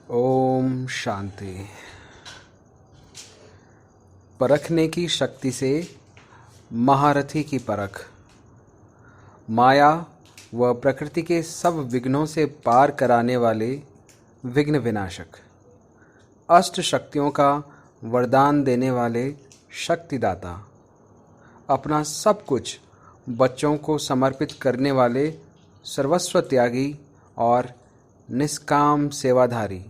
ओम शांति। परखने की शक्ति से महारथी की परख। माया व प्रकृति के सब विघ्नों से पार कराने वाले विघ्न विनाशक, अष्ट शक्तियों का वरदान देने वाले शक्तिदाता, अपना सब कुछ बच्चों को समर्पित करने वाले सर्वस्व त्यागी और निष्काम सेवाधारी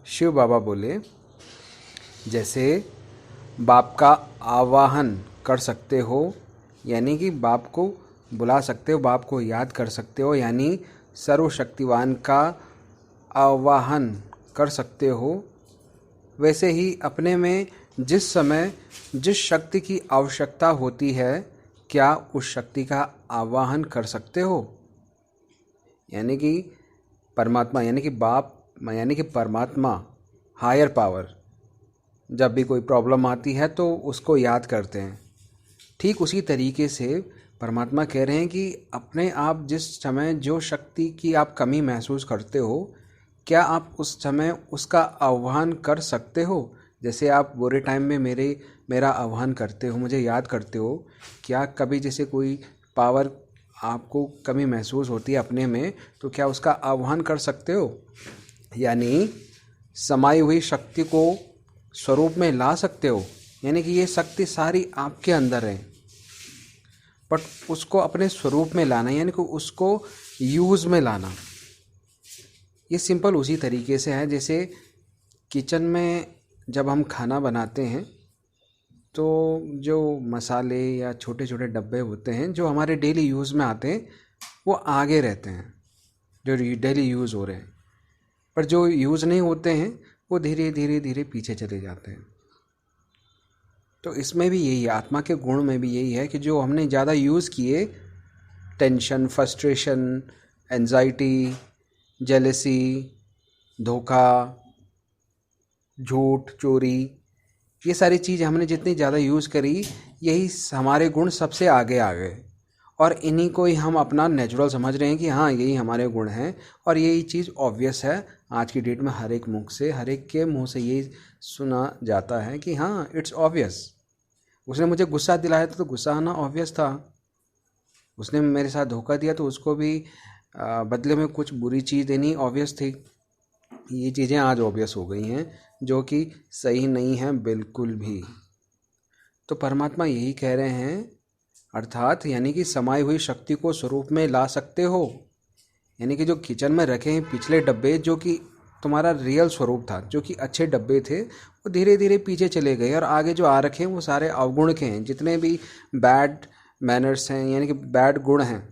शिव बाबा बोले, जैसे बाप का आवाहन कर सकते हो, यानी कि बाप को बुला सकते हो, बाप को याद कर सकते हो, यानी सर्वशक्तिवान का आवाहन कर सकते हो, वैसे ही अपने में जिस समय जिस शक्ति की आवश्यकता होती है, क्या उस शक्ति का आवाहन कर सकते हो। यानी कि परमात्मा, यानी कि बाप, यानी कि परमात्मा, हायर पावर, जब भी कोई प्रॉब्लम आती है तो उसको याद करते हैं। ठीक उसी तरीके से परमात्मा कह रहे हैं कि अपने आप जिस समय जो शक्ति की आप कमी महसूस करते हो, क्या आप उस समय उसका आह्वान कर सकते हो। जैसे आप बुरे टाइम में मेरा आह्वान करते हो, मुझे याद करते हो। क्या कभी जैसे कोई पावर आपको कमी महसूस होती है अपने में, तो क्या उसका आह्वान कर सकते हो, यानी समाई हुई शक्ति को स्वरूप में ला सकते हो। यानी कि ये शक्ति सारी आपके अंदर है, बट उसको अपने स्वरूप में लाना, यानी कि उसको यूज़ में लाना। ये सिंपल उसी तरीके से है जैसे किचन में जब हम खाना बनाते हैं तो जो मसाले या छोटे छोटे डब्बे होते हैं जो हमारे डेली यूज़ में आते हैं वो आगे रहते हैं, जो डेली यूज़ हो रहे हैं, पर जो यूज़ नहीं होते हैं वो धीरे धीरे धीरे पीछे चले जाते हैं। तो इसमें भी यही है, आत्मा के गुण में भी यही है कि जो हमने ज़्यादा यूज़ किए, टेंशन, फ्रस्ट्रेशन, एंजाइटी, जेलसी, धोखा, झूठ, चोरी, ये सारी चीज़ हमने जितनी ज़्यादा यूज़ करी, यही हमारे गुण सबसे आगे आ गए और इन्हीं को ही हम अपना नेचुरल समझ रहे हैं कि हाँ यही हमारे गुण हैं। और यही चीज़ ऑब्वियस है आज की डेट में, हर एक मुख से, हर एक के मुंह से यही सुना जाता है कि हाँ इट्स ऑब्वियस। उसने मुझे गुस्सा दिलाया तो गुस्सा आना ऑब्वियस था। उसने मेरे साथ धोखा दिया तो उसको भी बदले में कुछ बुरी चीज़ देनी ऑब्वियस थी। ये चीज़ें आज ऑब्वियस हो गई हैं, जो कि सही नहीं है बिल्कुल भी। तो परमात्मा यही कह रहे हैं, अर्थात यानी कि समाई हुई शक्ति को स्वरूप में ला सकते हो। यानी कि जो किचन में रखे हैं पिछले डब्बे, जो कि तुम्हारा रियल स्वरूप था, जो कि अच्छे डब्बे थे, वो धीरे धीरे पीछे चले गए और आगे जो आ रखे हैं वो सारे अवगुण के हैं। जितने भी बैड मैनर्स हैं, यानी कि बैड गुण हैं,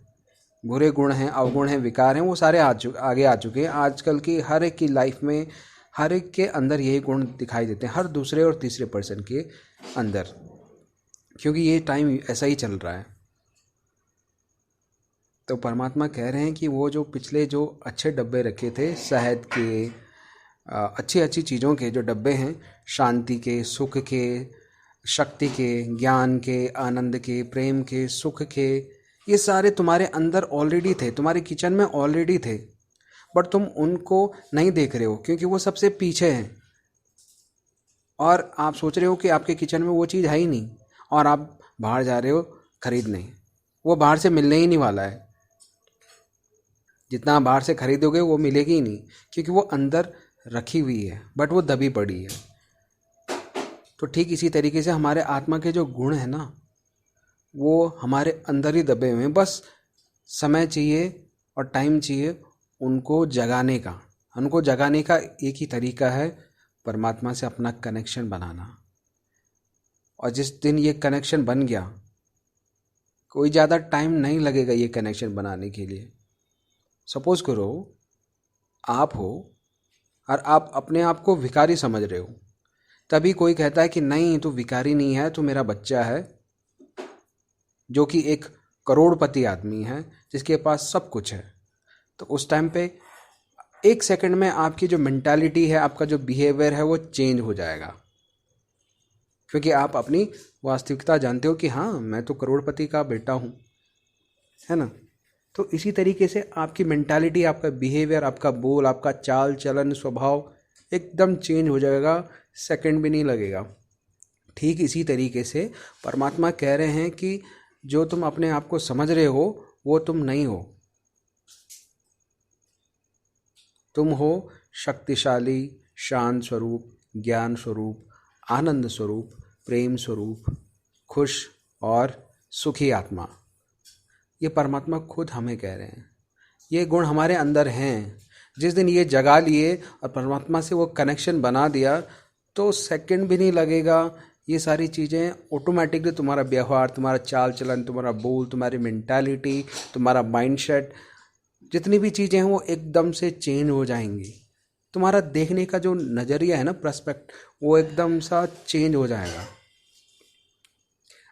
बुरे गुण हैं, अवगुण हैं, विकार हैं, वो सारे आगे आ चुके हैं। आजकल की हर एक की लाइफ में, हर एक के अंदर यही गुण दिखाई देते हैं, हर दूसरे और तीसरे पर्सन के अंदर, क्योंकि ये टाइम ऐसा ही चल रहा है। तो परमात्मा कह रहे हैं कि वो जो पिछले जो अच्छे डब्बे रखे थे, शहद के, अच्छी अच्छी चीज़ों के जो डब्बे हैं, शांति के, सुख के, शक्ति के, ज्ञान के, आनंद के, प्रेम के, सुख के, ये सारे तुम्हारे अंदर ऑलरेडी थे, तुम्हारे किचन में ऑलरेडी थे, बट तुम उनको नहीं देख रहे हो क्योंकि वो सबसे पीछे हैं। और आप सोच रहे हो कि आपके किचन में वो चीज़ है ही नहीं, और आप बाहर जा रहे हो खरीदने, वो बाहर से मिलने ही नहीं वाला है। जितना आप बाहर से खरीदोगे वो मिलेगी ही नहीं, क्योंकि वो अंदर रखी हुई है, बट वो दबी पड़ी है। तो ठीक इसी तरीके से हमारे आत्मा के जो गुण हैं ना, वो हमारे अंदर ही दबे हुए हैं। बस समय चाहिए और टाइम चाहिए उनको जगाने का। उनको जगाने का एक ही तरीका है, परमात्मा से अपना कनेक्शन बनाना। और जिस दिन ये कनेक्शन बन गया, कोई ज़्यादा टाइम नहीं लगेगा ये कनेक्शन बनाने के लिए। सपोज़ करो आप हो और आप अपने आप को भिखारी समझ रहे हो, तभी कोई कहता है कि नहीं तू भिखारी नहीं है, तू मेरा बच्चा है, जो कि एक करोड़पति आदमी है जिसके पास सब कुछ है। तो उस टाइम पे एक सेकंड में आपकी जो मेंटालिटी है, आपका जो बिहेवियर है, वो चेंज हो जाएगा, क्योंकि आप अपनी वास्तविकता जानते हो कि हाँ मैं तो करोड़पति का बेटा हूँ, है ना। तो इसी तरीके से आपकी मेंटालिटी, आपका बिहेवियर, आपका बोल, आपका चाल चलन, स्वभाव एकदम चेंज हो जाएगा, सेकंड भी नहीं लगेगा। ठीक इसी तरीके से परमात्मा कह रहे हैं कि जो तुम अपने आप को समझ रहे हो वो तुम नहीं हो। तुम हो शक्तिशाली, शांत स्वरूप, ज्ञान स्वरूप, आनंद स्वरूप, प्रेम स्वरूप, खुश और सुखी आत्मा। ये परमात्मा खुद हमें कह रहे हैं। ये गुण हमारे अंदर हैं। जिस दिन ये जगा लिए और परमात्मा से वो कनेक्शन बना दिया तो सेकंड भी नहीं लगेगा। ये सारी चीज़ें ऑटोमेटिकली तुम्हारा व्यवहार, तुम्हारा चाल चलन, तुम्हारा बोल, तुम्हारी मेंटालिटी, तुम्हारा माइंडसेट, जितनी भी चीज़ें हैं वो एकदम से चेंज हो जाएंगी। तुम्हारा देखने का जो नज़रिया है ना, पर्सपेक्ट, वो एकदम सा चेंज हो जाएगा।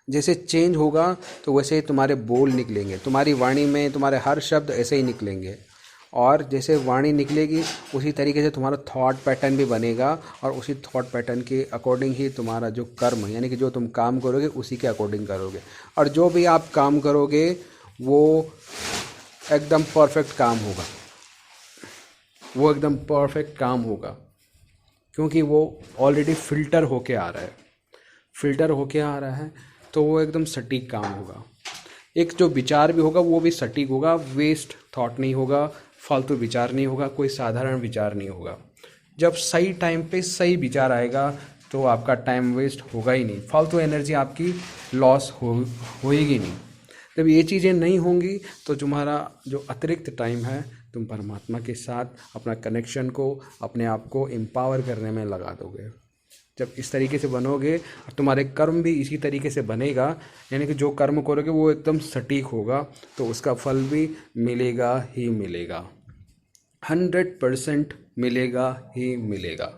जैसे चेंज होगा तो वैसे ही तुम्हारे बोल निकलेंगे, तुम्हारी वाणी में तुम्हारे हर शब्द ऐसे ही निकलेंगे। और जैसे वाणी निकलेगी उसी तरीके से तुम्हारा थॉट पैटर्न भी बनेगा और उसी थॉट पैटर्न के अकॉर्डिंग ही तुम्हारा जो कर्म, यानी कि जो तुम काम करोगे उसी के अकॉर्डिंग करोगे। और जो भी आप काम करोगे वो एकदम परफेक्ट काम होगा, वो एकदम परफेक्ट काम होगा, क्योंकि वो ऑलरेडी फ़िल्टर होके आ रहा है। फ़िल्टर होके आ रहा है तो वो एकदम सटीक काम होगा। एक जो विचार भी होगा वो भी सटीक होगा, वेस्ट थॉट नहीं होगा, फालतू विचार नहीं होगा, कोई साधारण विचार नहीं होगा। जब सही टाइम पे सही विचार आएगा तो आपका टाइम वेस्ट होगा ही नहीं, फालतू एनर्जी आपकी लॉस होएगी नहीं। जब ये चीज़ें नहीं होंगी तो तुम्हारा जो अतिरिक्त टाइम है तुम परमात्मा के साथ अपना कनेक्शन को, अपने आप को एम्पावर करने में लगा दोगे। जब इस तरीके से बनोगे और तुम्हारे कर्म भी इसी तरीके से बनेगा, यानी कि जो कर्म करोगे वो एकदम सटीक होगा, तो उसका फल भी मिलेगा ही मिलेगा, 100% मिलेगा ही मिलेगा।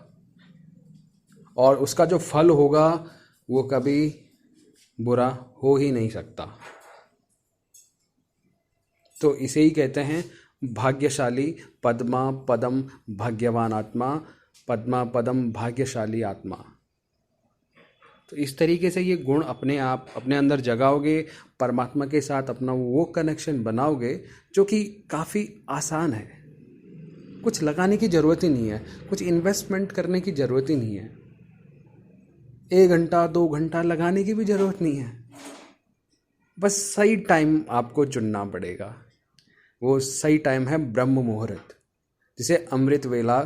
और उसका जो फल होगा वो कभी बुरा हो ही नहीं सकता। तो इसे ही कहते हैं भाग्यशाली, पद्मा पदम भाग्यवान आत्मा, पद्मा पदम भाग्यशाली आत्मा। तो इस तरीके से ये गुण अपने आप अपने अंदर जगाओगे, परमात्मा के साथ अपना वो कनेक्शन बनाओगे जो कि काफ़ी आसान है। कुछ लगाने की ज़रूरत ही नहीं है, कुछ इन्वेस्टमेंट करने की ज़रूरत ही नहीं है, 1 घंटा 2 घंटा लगाने की भी ज़रूरत नहीं है। बस सही टाइम आपको चुनना पड़ेगा। वो सही टाइम है ब्रह्म मुहूर्त, जिसे अमृत वेला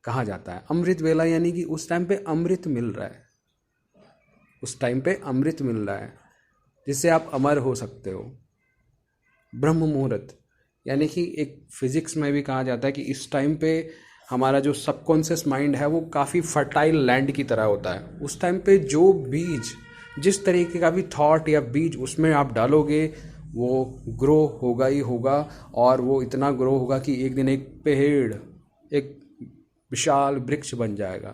कहा जाता है। अमृत वेला यानी कि उस टाइम पे अमृत मिल रहा है, उस टाइम पे अमृत मिल रहा है जिससे आप अमर हो सकते हो। ब्रह्म मुहूर्त यानी कि एक फिजिक्स में भी कहा जाता है कि इस टाइम पे हमारा जो सबकॉन्शियस माइंड है वो काफ़ी फर्टाइल लैंड की तरह होता है। उस टाइम पे जो बीज, जिस तरीके का भी थॉट या बीज उसमें आप डालोगे वो ग्रो होगा ही होगा, और वो इतना ग्रो होगा कि एक दिन एक पेड़, एक विशाल वृक्ष बन जाएगा।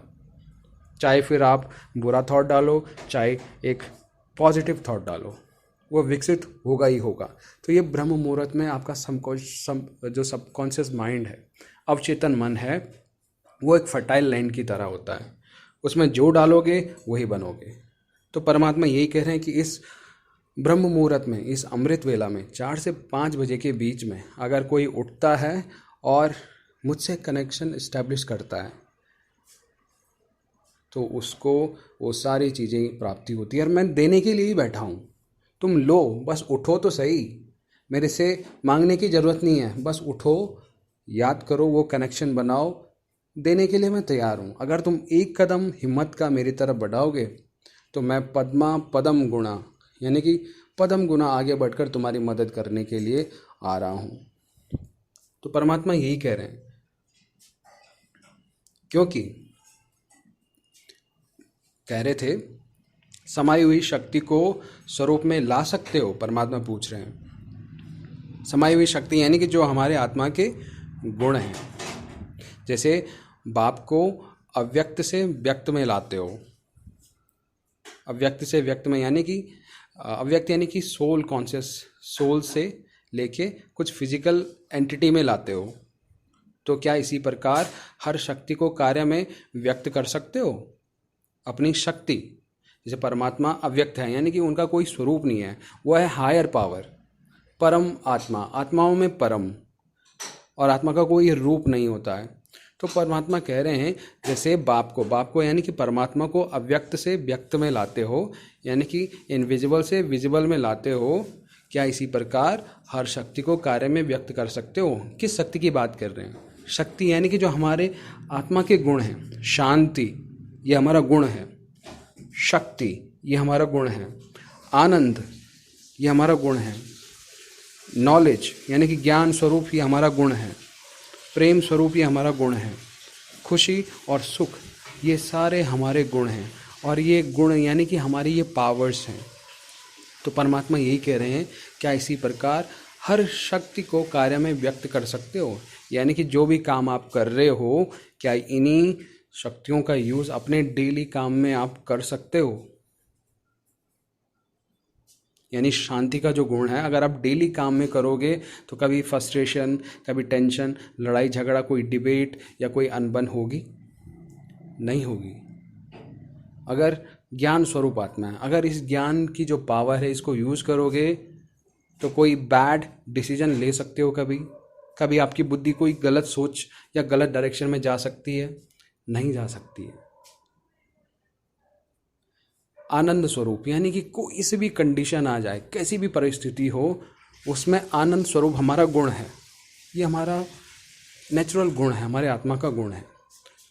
चाहे फिर आप बुरा थॉट डालो, चाहे एक पॉजिटिव थॉट डालो, वो विकसित होगा ही होगा। तो ये ब्रह्म मुहूर्त में आपका जो सबकॉन्शियस माइंड है, अवचेतन मन है, वो एक फर्टाइल लैंड की तरह होता है। उसमें जो डालोगे वही बनोगे। तो परमात्मा यही कह रहे हैं कि इस ब्रह्म मुहूर्त में, इस अमृत वेला में 4 से 5 बजे के बीच में अगर कोई उठता है और मुझसे कनेक्शन इस्टेब्लिश करता है तो उसको वो सारी चीज़ें प्राप्ति होती है। और मैं देने के लिए ही बैठा हूँ, तुम लो, बस उठो तो सही। मेरे से मांगने की ज़रूरत नहीं है, बस उठो, याद करो, वो कनेक्शन बनाओ। देने के लिए मैं तैयार हूँ। अगर तुम एक कदम हिम्मत का मेरी तरफ बढ़ाओगे तो मैं पद्मा पदम गुणा, यानी कि पदम गुना आगे बढ़कर तुम्हारी मदद करने के लिए आ रहा हूँ। तो परमात्मा यही कह रहे हैं, क्योंकि कह रहे थे समाई हुई शक्ति को स्वरूप में ला सकते हो। परमात्मा पूछ रहे हैं समाई हुई शक्ति यानी कि जो हमारे आत्मा के गुण हैं। जैसे बाप को अव्यक्त से व्यक्त में लाते हो, अव्यक्त से व्यक्त में, यानी कि अव्यक्त यानी कि सोल कॉन्शियस, सोल से लेके कुछ फिजिकल एंटिटी में लाते हो। तो क्या इसी प्रकार हर शक्ति को कार्य में व्यक्त कर सकते हो? अपनी शक्ति, जैसे परमात्मा अव्यक्त है यानी कि उनका कोई स्वरूप नहीं है, वो है हायर पावर, परम आत्मा, आत्माओं में परम, और आत्मा का कोई रूप नहीं होता है। तो परमात्मा कह रहे हैं जैसे बाप को यानी कि परमात्मा को अव्यक्त से व्यक्त में लाते हो, यानी कि इनविजिबल से विजिबल में लाते हो, क्या इसी प्रकार हर शक्ति को कार्य में व्यक्त कर सकते हो? किस शक्ति की बात कर रहे हैं? शक्ति यानी कि जो हमारे आत्मा के गुण हैं। शांति ये हमारा गुण है, शक्ति ये हमारा गुण है, आनंद ये हमारा गुण है, नॉलेज यानी कि ज्ञान स्वरूप ये हमारा गुण है, प्रेम स्वरूप ये हमारा गुण है, खुशी और सुख ये सारे हमारे गुण हैं। और ये गुण यानी कि हमारी ये पावर्स हैं। तो परमात्मा यही कह रहे हैं, क्या इसी प्रकार हर शक्ति को कार्य में व्यक्त कर सकते हो? यानी कि जो भी काम आप कर रहे हो, क्या इन्हीं शक्तियों का यूज़ अपने डेली काम में आप कर सकते हो? यानी शांति का जो गुण है, अगर आप डेली काम में करोगे तो कभी फ्रस्ट्रेशन, कभी टेंशन, लड़ाई झगड़ा, कोई डिबेट या कोई अनबन होगी? नहीं होगी। अगर ज्ञान स्वरूप आत्मा है, अगर इस ज्ञान की जो पावर है इसको यूज़ करोगे तो कोई बैड डिसीजन ले सकते हो? कभी आपकी बुद्धि कोई गलत सोच या गलत डायरेक्शन में जा सकती है? नहीं जा सकती है। आनंद स्वरूप यानी कि कोई सी भी कंडीशन आ जाए, कैसी भी परिस्थिति हो, उसमें आनंद स्वरूप हमारा गुण है। ये हमारा नेचुरल गुण है, हमारे आत्मा का गुण है।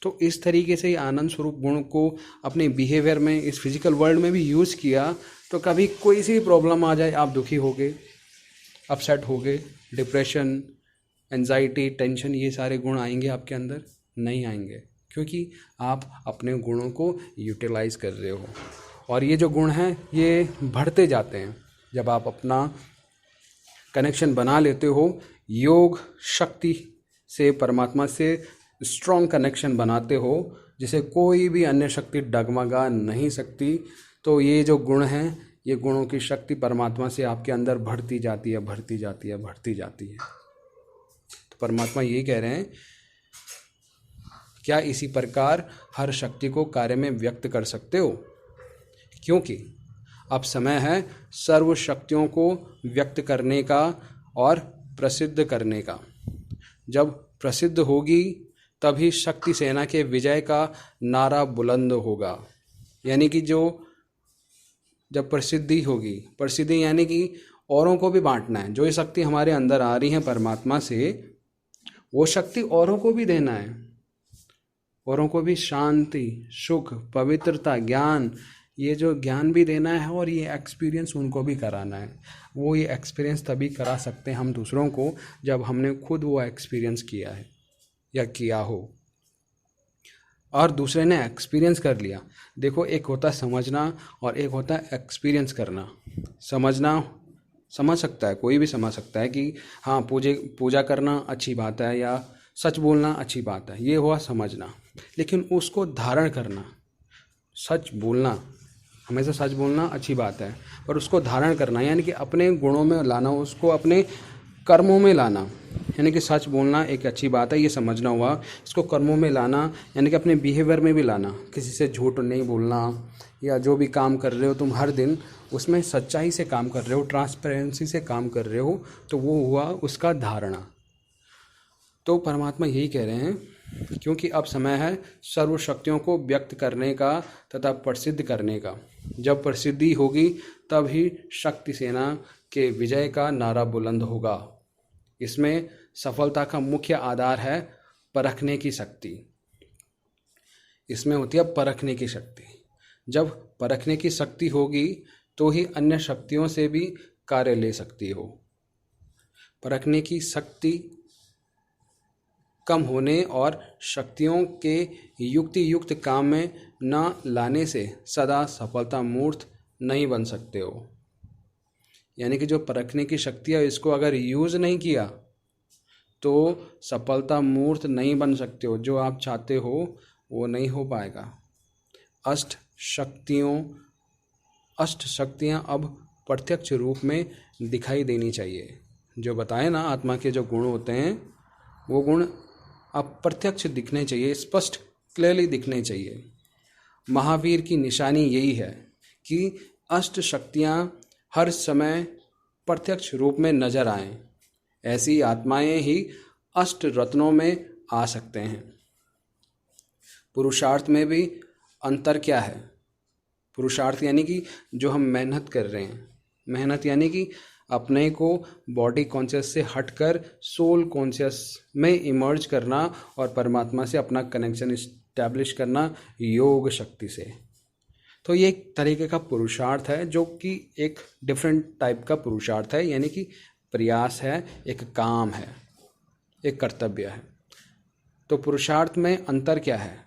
तो इस तरीके से आनंद स्वरूप गुण को अपने बिहेवियर में, इस फिजिकल वर्ल्ड में भी यूज़ किया तो कभी कोई सी भी प्रॉब्लम आ जाए, आप दुखी हो गए, अपसेट हो गए, डिप्रेशन, एंजाइटी, टेंशन, ये सारे गुण आएंगे आपके अंदर? नहीं आएंगे, क्योंकि आप अपने गुणों को यूटिलाइज कर रहे हो। और ये जो गुण हैं ये बढ़ते जाते हैं जब आप अपना कनेक्शन बना लेते हो, योग शक्ति से, परमात्मा से स्ट्रॉन्ग कनेक्शन बनाते हो, जिसे कोई भी अन्य शक्ति डगमगा नहीं सकती। तो ये जो गुण हैं, ये गुणों की शक्ति परमात्मा से आपके अंदर बढ़ती जाती है, बढ़ती जाती है, बढ़ती जाती है। तो परमात्मा यही कह रहे हैं, क्या इसी प्रकार हर शक्ति को कार्य में व्यक्त कर सकते हो? क्योंकि अब समय है सर्व शक्तियों को व्यक्त करने का और प्रसिद्ध करने का। जब प्रसिद्ध होगी तभी शक्ति सेना के विजय का नारा बुलंद होगा। यानी कि जब प्रसिद्धि होगी, प्रसिद्धि यानी कि औरों को भी बांटना है। जो ये शक्ति हमारे अंदर आ रही है परमात्मा से, वो शक्ति औरों को भी देना है, औरों को भी शांति, सुख, पवित्रता, ज्ञान, ये जो ज्ञान भी देना है और ये एक्सपीरियंस उनको भी कराना है। वो ये एक्सपीरियंस तभी करा सकते हैं हम दूसरों को जब हमने खुद वो एक्सपीरियंस किया है या किया हो और दूसरे ने एक्सपीरियंस कर लिया। देखो, एक होता है समझना और एक होता है एक्सपीरियंस करना। समझना समझ सकता है, कोई भी समझ सकता है कि हाँ पूजा करना अच्छी बात है या सच बोलना अच्छी बात है, ये हुआ समझना। लेकिन उसको धारण करना, सच बोलना, हमेशा सच बोलना अच्छी बात है, पर उसको धारण करना यानी कि अपने गुणों में लाना, उसको अपने कर्मों में लाना। यानी कि सच बोलना एक अच्छी बात है, ये समझना हुआ। इसको कर्मों में लाना यानी कि अपने बिहेवियर में भी लाना। किसी से झूठ नहीं बोलना, या जो भी काम कर रहे हो तुम हर दिन उसमें सच्चाई से काम कर रहे हो, ट्रांसपेरेंसी से काम कर रहे हो, तो वो हुआ उसका धारणा। तो परमात्मा यही कह रहे हैं, क्योंकि अब समय है सर्व शक्तियों को व्यक्त करने का तथा प्रसिद्ध करने का। जब प्रसिद्धि होगी तब ही शक्ति सेना के विजय का नारा बुलंद होगा। इसमें सफलता का मुख्य आधार है परखने की शक्ति। इसमें होती है परखने की शक्ति। जब परखने की शक्ति होगी तो ही अन्य शक्तियों से भी कार्य ले सकती हो। परखने की शक्ति कम होने और शक्तियों के युक्ति युक्त काम में न लाने से सदा सफलता मूर्त नहीं बन सकते हो। यानी कि जो परखने की शक्ति है, इसको अगर यूज़ नहीं किया तो सफलता मूर्त नहीं बन सकते हो। जो आप चाहते हो वो नहीं हो पाएगा। अष्ट शक्तियाँ अब प्रत्यक्ष रूप में दिखाई देनी चाहिए। जो बताए ना, आत्मा के जो गुण होते हैं वो गुण अब प्रत्यक्ष दिखने चाहिए, स्पष्ट क्लियरली दिखने चाहिए। महावीर की निशानी यही है कि अष्ट शक्तियाँ हर समय प्रत्यक्ष रूप में नजर आएं। ऐसी आत्माएं ही अष्ट रत्नों में आ सकते हैं। पुरुषार्थ में भी अंतर क्या है? पुरुषार्थ यानी कि जो हम मेहनत कर रहे हैं, मेहनत यानी कि अपने को बॉडी कॉन्शियस से हटकर सोल कॉन्शियस में इमर्ज करना और परमात्मा से अपना कनेक्शन इस्टेब्लिश करना योग शक्ति से। तो ये एक तरीके का पुरुषार्थ है जो कि एक डिफरेंट टाइप का पुरुषार्थ है, यानी कि प्रयास है, एक काम है, एक कर्तव्य है। तो पुरुषार्थ में अंतर क्या है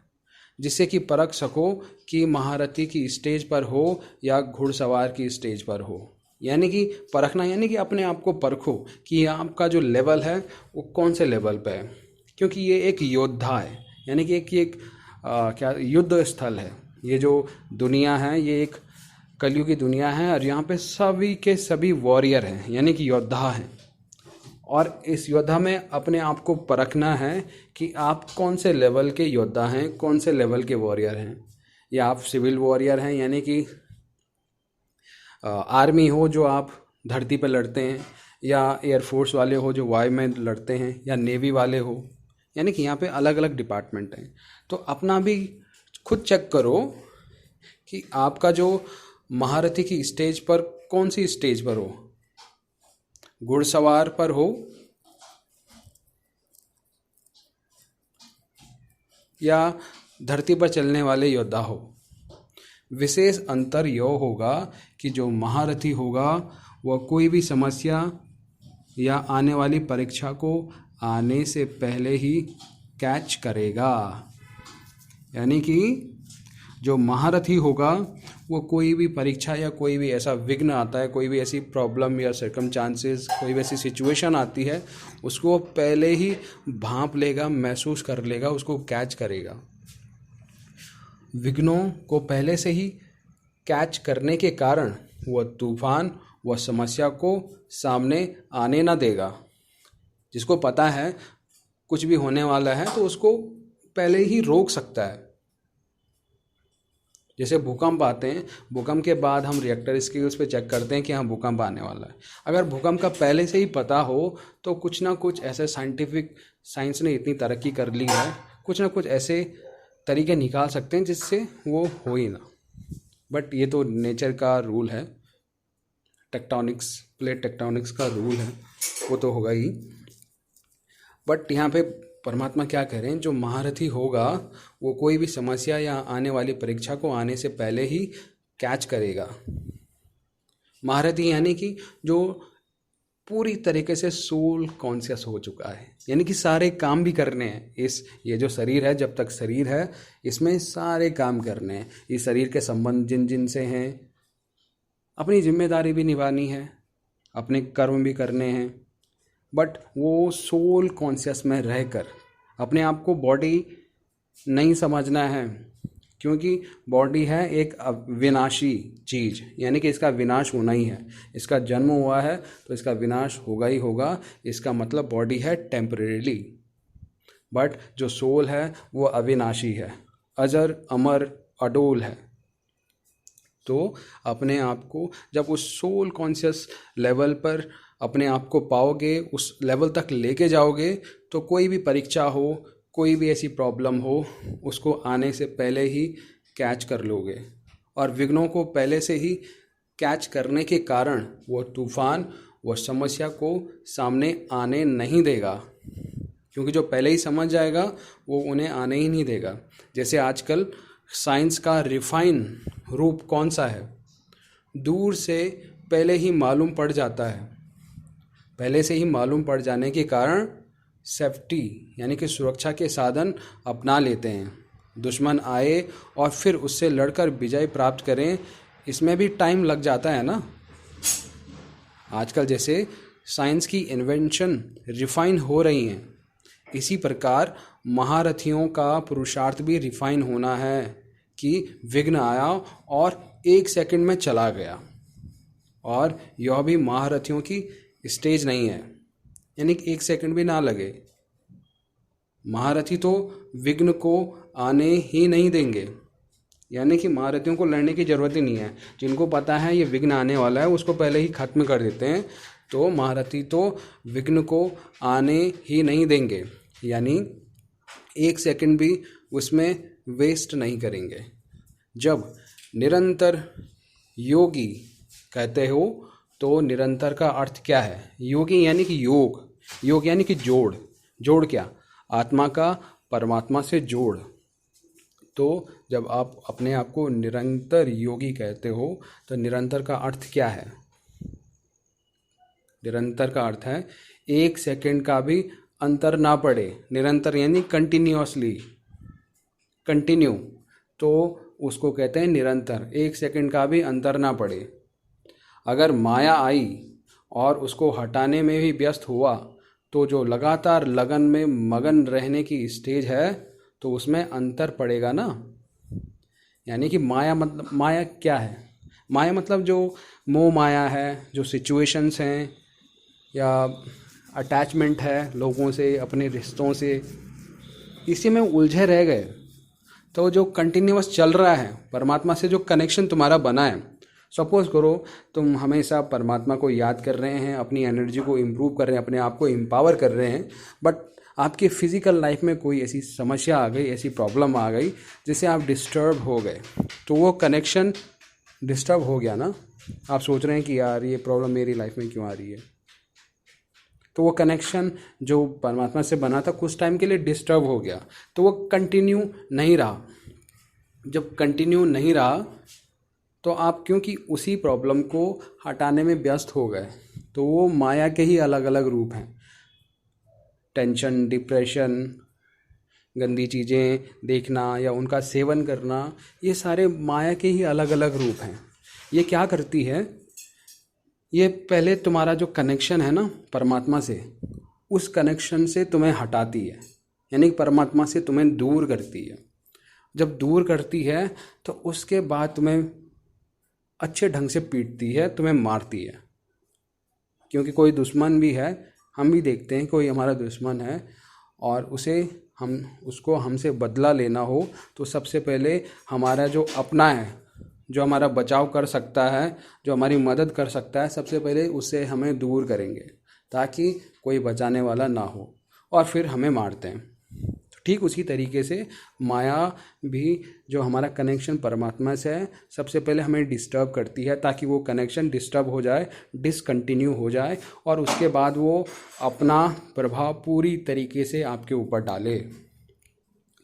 जिससे कि परख सको कि महारथी की स्टेज पर हो या घुड़सवार की स्टेज पर हो। यानी कि परखना यानी कि अपने आप को परखो कि आपका जो लेवल है वो कौन से लेवल पे है, क्योंकि ये एक योद्धा है, यानी कि एक क्या युद्ध स्थल है। ये जो दुनिया है ये एक कलयुग की दुनिया है और यहाँ पे सभी के सभी वॉरियर हैं, यानी कि योद्धा हैं। और इस योद्धा में अपने आप को परखना है कि आप कौन से लेवल के योद्धा हैं, कौन से लेवल के वॉरियर हैं। या आप सिविल वॉरियर हैं, यानी कि आर्मी हो जो आप धरती पर लड़ते हैं, या एयरफोर्स वाले हो जो वायु में लड़ते हैं, या नेवी वाले हो, यानी कि यहाँ पे अलग अलग डिपार्टमेंट हैं। तो अपना भी खुद चेक करो कि आपका जो महारथी की स्टेज पर कौन सी स्टेज पर हो, घुड़सवार पर हो या धरती पर चलने वाले योद्धा हो। विशेष अंतर यह होगा कि जो महारथी होगा वह कोई भी समस्या या आने वाली परीक्षा को आने से पहले ही कैच करेगा। यानी कि जो महारथी होगा वो कोई भी परीक्षा या कोई भी ऐसा विघ्न आता है, कोई भी ऐसी प्रॉब्लम या सर्कमस्टांसेस, कोई भी ऐसी सिचुएशन आती है, उसको पहले ही भांप लेगा, महसूस कर लेगा, उसको कैच करेगा। विघ्नों को पहले से ही कैच करने के कारण वह तूफान, वह समस्या को सामने आने ना देगा। जिसको पता है कुछ भी होने वाला है तो उसको पहले ही रोक सकता है। जैसे भूकंप आते हैं, भूकंप के बाद हम रिएक्टर स्केल्स पे चेक करते हैं कि हाँ भूकंप आने वाला है। अगर भूकंप का पहले से ही पता हो तो कुछ ना कुछ ऐसे साइंस ने इतनी तरक्की कर ली है, कुछ ना कुछ ऐसे तरीके निकाल सकते हैं जिससे वो हो ही ना। बट ये तो नेचर का रूल है, टेक्टोनिक्स, प्लेट टेक्टोनिक्स का रूल है, वो तो होगा ही। बट यहाँ पे परमात्मा क्या कह रहे हैं, जो महारथी होगा वो कोई भी समस्या या आने वाली परीक्षा को आने से पहले ही कैच करेगा। महारथी यानी कि जो पूरी तरीके से सोल कॉन्शियस हो चुका है, यानी कि सारे काम भी करने हैं। ये जो शरीर है, जब तक शरीर है इसमें सारे काम करने हैं। इस शरीर के संबंध जिन जिन से हैं, अपनी जिम्मेदारी भी निभानी है, अपने कर्म भी करने हैं। बट वो सोल कॉन्शियस में रहकर अपने आप को बॉडी नहीं समझना है, क्योंकि बॉडी है एक विनाशी चीज़, यानी कि इसका विनाश होना ही है। इसका जन्म हुआ है तो इसका विनाश होगा ही होगा। इसका मतलब बॉडी है टेम्परेरीली, बट जो सोल है वो अविनाशी है, अजर अमर अडोल है। तो अपने आप को जब उस सोल कॉन्शियस लेवल पर अपने आप को पाओगे, उस लेवल तक लेके जाओगे, तो कोई भी परीक्षा हो, कोई भी ऐसी प्रॉब्लम हो, उसको आने से पहले ही कैच कर लोगे। और विघ्नों को पहले से ही कैच करने के कारण वो तूफान, वो समस्या को सामने आने नहीं देगा, क्योंकि जो पहले ही समझ जाएगा वो उन्हें आने ही नहीं देगा। जैसे आजकल साइंस का रिफाइन रूप कौन सा है, दूर से पहले ही मालूम पड़ जाता है। पहले से ही मालूम पड़ जाने के कारण सेफ्टी यानी कि सुरक्षा के साधन अपना लेते हैं। दुश्मन आए और फिर उससे लड़कर विजय प्राप्त करें, इसमें भी टाइम लग जाता है ना। आजकल जैसे साइंस की इन्वेंशन रिफाइन हो रही हैं, इसी प्रकार महारथियों का पुरुषार्थ भी रिफाइन होना है कि विघ्न आया और 1 सेकंड में चला गया। और यह भी महारथियों की स्टेज नहीं है, यानी कि 1 सेकंड भी ना लगे। महारथी तो विघ्न को आने ही नहीं देंगे, यानी कि महारथियों को लड़ने की ज़रूरत ही नहीं है। जिनको पता है ये विघ्न आने वाला है उसको पहले ही ख़त्म कर देते हैं। तो महारथी तो विघ्न को आने ही नहीं देंगे, यानी 1 सेकंड भी उसमें वेस्ट नहीं करेंगे। जब निरंतर योगी कहते हो तो निरंतर का अर्थ क्या है? योगी यानी कि योग, योग यानी कि जोड़, जोड़ क्या? आत्मा का परमात्मा से जोड़। तो जब आप अपने आप को निरंतर योगी कहते हो तो निरंतर का अर्थ क्या है? निरंतर का अर्थ है 1 सेकंड का भी अंतर ना पड़े। निरंतर यानी कंटिन्यूअसली, कंटिन्यू, तो उसको कहते हैं निरंतर। 1 सेकंड का भी अंतर ना पड़े। अगर माया आई और उसको हटाने में भी व्यस्त हुआ तो जो लगातार लगन में मगन रहने की स्टेज है तो उसमें अंतर पड़ेगा ना। यानी कि माया मतलब, माया क्या है? माया मतलब जो मोह माया है, जो सिचुएशंस हैं या अटैचमेंट है लोगों से, अपने रिश्तों से, इसी में उलझे रह गए। तो जो कंटिन्यूअस चल रहा है, परमात्मा से जो कनेक्शन तुम्हारा बना है, सपोज करो तुम हमेशा परमात्मा को याद कर रहे हैं, अपनी एनर्जी को इम्प्रूव कर रहे हैं, अपने आप को एम्पावर कर रहे हैं, बट आपकी फिजिकल लाइफ में कोई ऐसी समस्या आ गई, ऐसी प्रॉब्लम आ गई जिससे आप डिस्टर्ब हो गए, तो वो कनेक्शन डिस्टर्ब हो गया ना। आप सोच रहे हैं कि यार ये प्रॉब्लम मेरी लाइफ में क्यों आ रही है, तो वो कनेक्शन जो परमात्मा से बना था कुछ टाइम के लिए डिस्टर्ब हो गया, तो वो कंटिन्यू नहीं रहा। जब कंटिन्यू नहीं रहा तो आप क्योंकि उसी प्रॉब्लम को हटाने में व्यस्त हो गए, तो वो माया के ही अलग अलग रूप हैं। टेंशन, डिप्रेशन, गंदी चीज़ें देखना या उनका सेवन करना, ये सारे माया के ही अलग अलग रूप हैं। ये क्या करती है? ये पहले तुम्हारा जो कनेक्शन है ना परमात्मा से, उस कनेक्शन से तुम्हें हटाती है, यानी परमात्मा से तुम्हें दूर करती है। जब दूर करती है तो उसके बाद तुम्हें अच्छे ढंग से पीटती है, तुम्हें मारती है। क्योंकि कोई दुश्मन भी है, हम भी देखते हैं कोई हमारा दुश्मन है और उसको हमसे बदला लेना हो तो सबसे पहले हमारा जो अपना है, जो हमारा बचाव कर सकता है, जो हमारी मदद कर सकता है, सबसे पहले उससे हमें दूर करेंगे ताकि कोई बचाने वाला ना हो, और फिर हमें मारते हैं। ठीक उसी तरीके से माया भी जो हमारा कनेक्शन परमात्मा से है, सबसे पहले हमें डिस्टर्ब करती है ताकि वो कनेक्शन डिस्टर्ब हो जाए, डिसकंटिन्यू हो जाए, और उसके बाद वो अपना प्रभाव पूरी तरीके से आपके ऊपर डाले।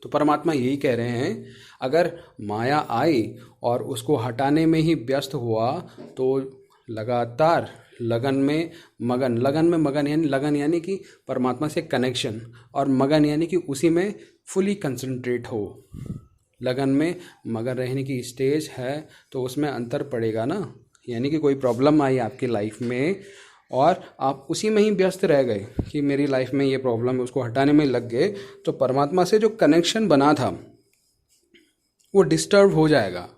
तो परमात्मा यही कह रहे हैं, अगर माया आई और उसको हटाने में ही व्यस्त हुआ तो लगातार लगन में मगन यानी लगन यानी कि परमात्मा से कनेक्शन, और मगन यानी कि उसी में फुली कंसंट्रेट हो। लगन में मगन रहने की स्टेज है तो उसमें अंतर पड़ेगा ना। यानी कि कोई प्रॉब्लम आई आपकी लाइफ में और आप उसी में ही व्यस्त रह गए कि मेरी लाइफ में ये प्रॉब्लम है, उसको हटाने में लग गए, तो परमात्मा से जो कनेक्शन बना था वो डिस्टर्ब हो जाएगा,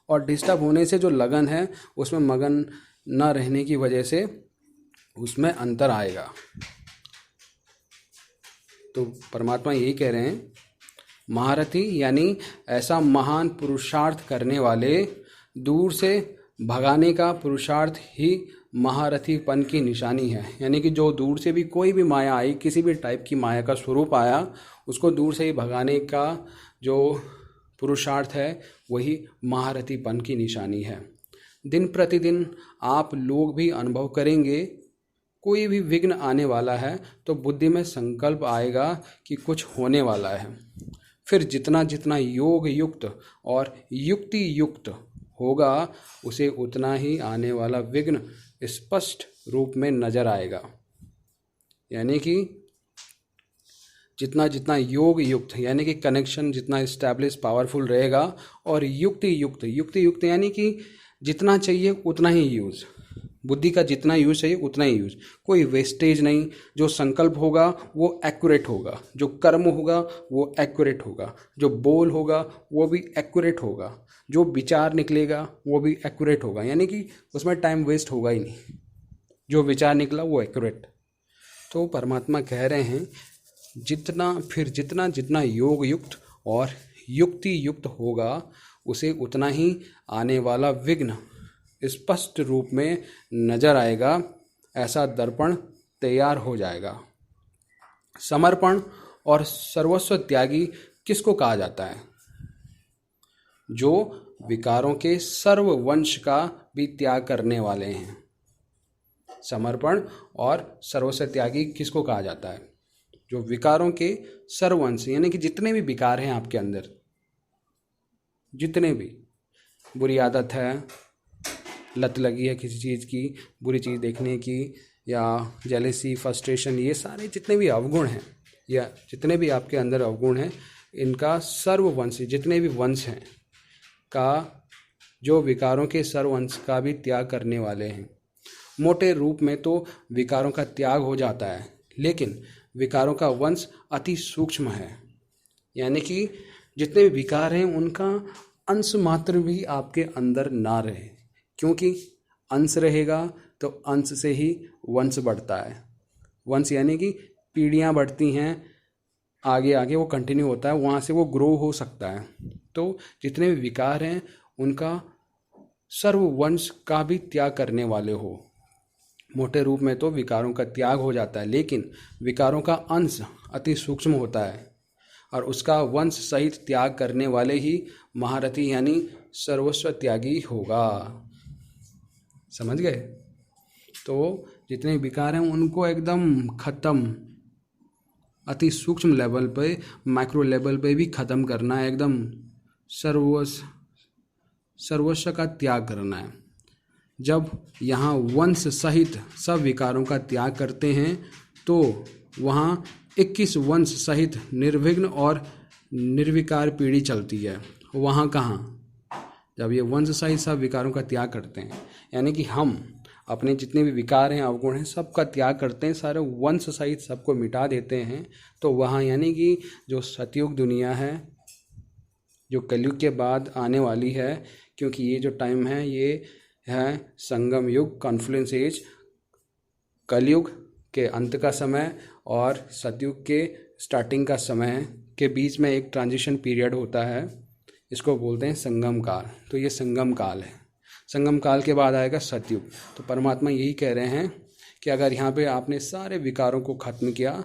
और डिस्टर्ब होने से जो लगन है उसमें मगन न रहने की वजह से उसमें अंतर आएगा। तो परमात्मा यही कह रहे हैं, महारथी यानी ऐसा महान पुरुषार्थ करने वाले, दूर से भगाने का पुरुषार्थ ही महारथीपन की निशानी है। यानी कि जो दूर से भी कोई भी माया आई, किसी भी टाइप की माया का स्वरूप आया, उसको दूर से ही भगाने का जो पुरुषार्थ है वही महारथीपन की निशानी है। दिन प्रतिदिन आप लोग भी अनुभव करेंगे, कोई भी विघ्न आने वाला है तो बुद्धि में संकल्प आएगा कि कुछ होने वाला है। फिर जितना जितना योग युक्त और युक्ति युक्त होगा उसे उतना ही आने वाला विघ्न स्पष्ट रूप में नजर आएगा। यानी कि जितना जितना योग युक्त यानी कि कनेक्शन जितना इस्टेब्लिश पावरफुल रहेगा, और युक्ति युक्त यानी कि जितना चाहिए उतना ही यूज़, बुद्धि का जितना यूज़ चाहिए उतना ही यूज़, कोई वेस्टेज नहीं। जो संकल्प होगा वो एक्यूरेट होगा, जो कर्म होगा वो एक्यूरेट होगा, जो बोल होगा वो भी एक्यूरेट होगा, जो विचार निकलेगा वो भी एक्यूरेट होगा। यानी कि उसमें टाइम वेस्ट होगा ही नहीं, जो विचार निकला वो एक्यूरेट। तो परमात्मा कह रहे हैं जितना जितना योग युक्त और युक्ति युक्त होगा उसे उतना ही आने वाला विघ्न स्पष्ट रूप में नजर आएगा, ऐसा दर्पण तैयार हो जाएगा। समर्पण और सर्वस्व त्यागी किसको कहा जाता है? जो विकारों के सर्व वंश का भी त्याग करने वाले हैं। समर्पण और सर्वस्व त्यागी किसको कहा जाता है? जो विकारों के सर्ववंश, यानी कि जितने भी विकार हैं आपके अंदर, जितने भी बुरी आदत है, लत लगी है किसी चीज़ की, बुरी चीज़ देखने की, या जेलेसी, फ्रस्ट्रेशन, ये सारे जितने भी अवगुण हैं या जितने भी आपके अंदर अवगुण हैं, इनका सर्ववंश, जितने भी वंश हैं का, जो विकारों के सर्ववंश का भी त्याग करने वाले हैं। मोटे रूप में तो विकारों का त्याग हो जाता है, लेकिन विकारों का वंश अति सूक्ष्म है, यानी कि जितने भी विकार हैं उनका अंश मात्र भी आपके अंदर ना रहे, क्योंकि अंश रहेगा तो अंश से ही वंश बढ़ता है। वंश यानी कि पीढ़ियां बढ़ती हैं, आगे आगे वो कंटिन्यू होता है, वहाँ से वो ग्रो हो सकता है। तो जितने भी विकार हैं उनका सर्ववंश का भी त्याग करने वाले हो। मोटे रूप में तो विकारों का त्याग हो जाता है, लेकिन विकारों का अंश अति सूक्ष्म होता है और उसका वंश सहित त्याग करने वाले ही महारथी यानी सर्वस्व त्यागी होगा। समझ गए? तो जितने विकार हैं उनको एकदम खत्म, अति सूक्ष्म लेवल पे, माइक्रो लेवल पे भी खत्म करना है, एकदम सर्वस्व का त्याग करना है। जब यहाँ वंश सहित सब विकारों का त्याग करते हैं तो वहाँ 21 वंश सहित निर्विघ्न और निर्विकार पीढ़ी चलती है। वहाँ कहाँ? जब ये वंश सहित सब विकारों का त्याग करते हैं, यानी कि हम अपने जितने भी विकार हैं, अवगुण हैं, सबका त्याग करते हैं, सारे वंश सहित सबको मिटा देते हैं, तो वहाँ यानी कि जो सतयुग दुनिया है, जो कलयुग के बाद आने वाली है, क्योंकि ये जो टाइम है ये है संगम युग, कॉन्फ्लुएंस एज, कलयुग के अंत का समय और सतयुग के स्टार्टिंग का समय के बीच में एक ट्रांजिशन पीरियड होता है, इसको बोलते हैं संगम काल। तो ये संगम काल है, संगम काल के बाद आएगा सतयुग। तो परमात्मा यही कह रहे हैं कि अगर यहाँ पे आपने सारे विकारों को खत्म किया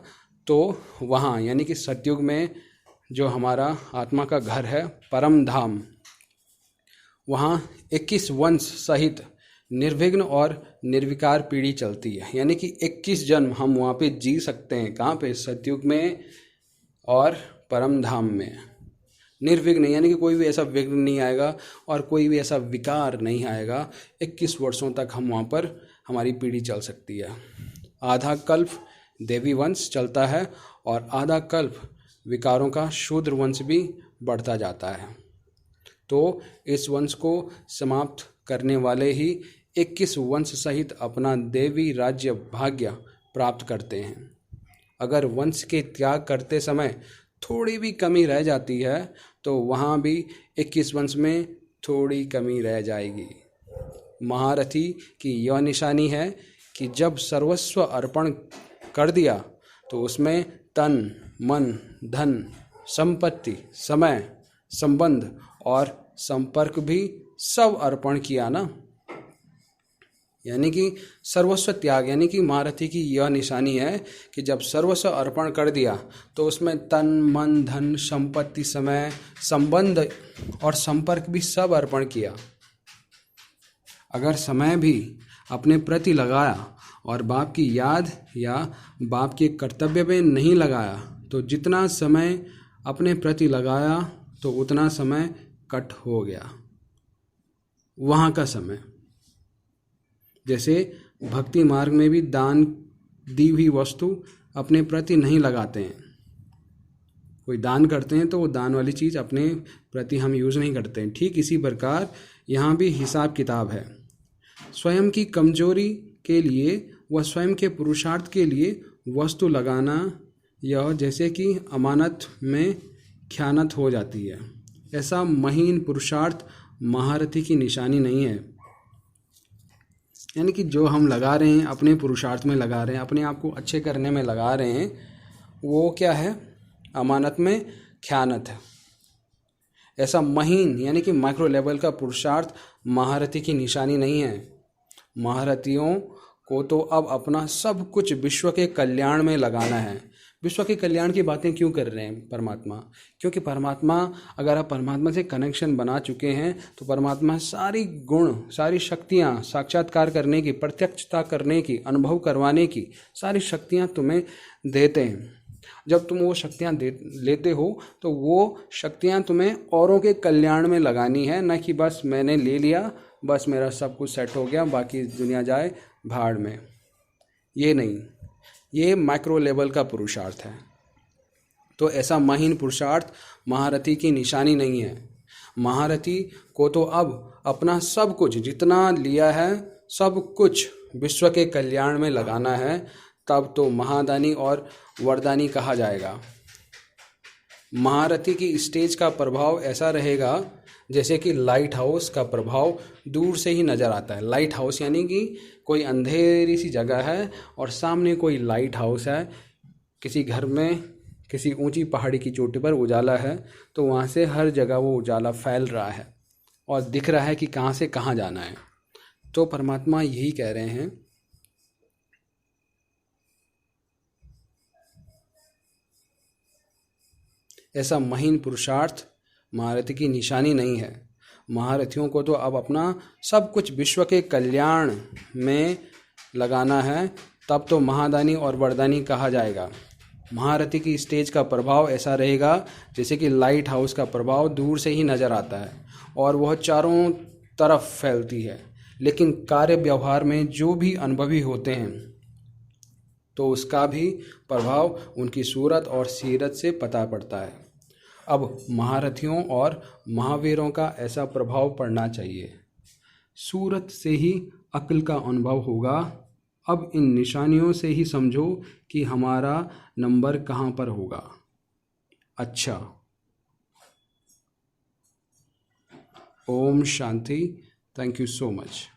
तो वहाँ यानी कि सतयुग में जो हमारा आत्मा का घर है, परम धाम, वहाँ 21 वंश सहित निर्विघ्न और निर्विकार पीढ़ी चलती है, यानी कि 21 जन्म हम वहाँ पे जी सकते हैं। कहाँ पे? सतयुग में और परम धाम में। निर्विघ्न यानी कि कोई भी ऐसा विघ्न नहीं आएगा और कोई भी ऐसा विकार नहीं आएगा। 21 वर्षों तक हम वहाँ पर हमारी पीढ़ी चल सकती है। आधा कल्प देवी वंश चलता है और आधा कल्प विकारों का शूद्र वंश भी बढ़ता जाता है। तो इस वंश को समाप्त करने वाले ही 21 वंश सहित अपना देवी राज्य भाग्य प्राप्त करते हैं। अगर वंश के त्याग करते समय थोड़ी भी कमी रह जाती है तो वहाँ भी 21 वंश में थोड़ी कमी रह जाएगी। महारथी की यह निशानी है कि जब सर्वस्व अर्पण कर दिया तो उसमें तन, मन, धन, संपत्ति, समय, संबंध और संपर्क भी सब अर्पण किया ना, यानी कि सर्वस्व त्याग। यानी कि महारथी की यह निशानी है कि जब सर्वस्व अर्पण कर दिया तो उसमें तन, मन, धन, संपत्ति, समय, संबंध और संपर्क भी सब अर्पण किया। अगर समय भी अपने प्रति लगाया और बाप की याद या बाप के कर्तव्य में नहीं लगाया तो जितना समय अपने प्रति लगाया तो उतना समय कट हो गया। वहाँ का समय, जैसे भक्ति मार्ग में भी दान दी हुई वस्तु अपने प्रति नहीं लगाते हैं। कोई दान करते हैं तो वो दान वाली चीज़ अपने प्रति हम यूज़ नहीं करते हैं। ठीक इसी प्रकार यहाँ भी हिसाब किताब है। स्वयं की कमजोरी के लिए व स्वयं के पुरुषार्थ के लिए वस्तु लगाना, यह जैसे कि अमानत में ख़यानत हो जाती है। ऐसा महीन पुरुषार्थ महारथी की निशानी नहीं है। यानी कि जो हम लगा रहे हैं, अपने पुरुषार्थ में लगा रहे हैं, अपने आप को अच्छे करने में लगा रहे हैं, वो क्या है? अमानत में ख़यानत है। ऐसा महीन यानी कि माइक्रो लेवल का पुरुषार्थ महारथी की निशानी नहीं है। महारथियों को तो अब अपना सब कुछ विश्व के कल्याण में लगाना है, विश्व के कल्याण की बातें क्यों कर रहे हैं परमात्मा? क्योंकि परमात्मा, अगर आप परमात्मा से कनेक्शन बना चुके हैं तो परमात्मा सारी गुण, सारी शक्तियाँ साक्षात्कार करने की, प्रत्यक्षता करने की, अनुभव करवाने की सारी शक्तियाँ तुम्हें देते हैं। जब तुम वो शक्तियाँ लेते हो तो वो शक्तियाँ तुम्हें औरों के कल्याण में लगानी है, न कि बस मैंने ले लिया, बस मेरा सब कुछ सेट हो गया, बाकी दुनिया जाए भाड़ में। ये नहीं, ये माइक्रो लेवल का पुरुषार्थ है। तो ऐसा महीन पुरुषार्थ महारथी की निशानी नहीं है। महारथी को तो अब अपना सब कुछ जितना लिया है सब कुछ विश्व के कल्याण में लगाना है, तब तो महादानी और वरदानी कहा जाएगा। महारथी की स्टेज का प्रभाव ऐसा रहेगा जैसे कि लाइट हाउस का प्रभाव दूर से ही नज़र आता है। लाइट हाउस यानी कि कोई अंधेरी सी जगह है और सामने कोई लाइट हाउस है, किसी घर में, किसी ऊंची पहाड़ी की चोटी पर उजाला है, तो वहाँ से हर जगह वो उजाला फैल रहा है और दिख रहा है कि कहाँ से कहाँ जाना है। तो परमात्मा यही कह रहे हैं, ऐसा महीन पुरुषार्थ महारथी की निशानी नहीं है। महारथियों को तो अब अपना सब कुछ विश्व के कल्याण में लगाना है, तब तो महादानी और वरदानी कहा जाएगा। महारथी की स्टेज का प्रभाव ऐसा रहेगा जैसे कि लाइट हाउस का प्रभाव दूर से ही नज़र आता है और वह चारों तरफ फैलती है, लेकिन कार्य व्यवहार में जो भी अनुभवी होते हैं तो उसका भी प्रभाव उनकी सूरत और सीरत से पता पड़ता है। अब महारथियों और महावीरों का ऐसा प्रभाव पड़ना चाहिए। सूरत से ही अक्ल का अनुभव होगा। अब इन निशानियों से ही समझो कि हमारा नंबर कहाँ पर होगा। अच्छा, ओम शांति। Thank you so much.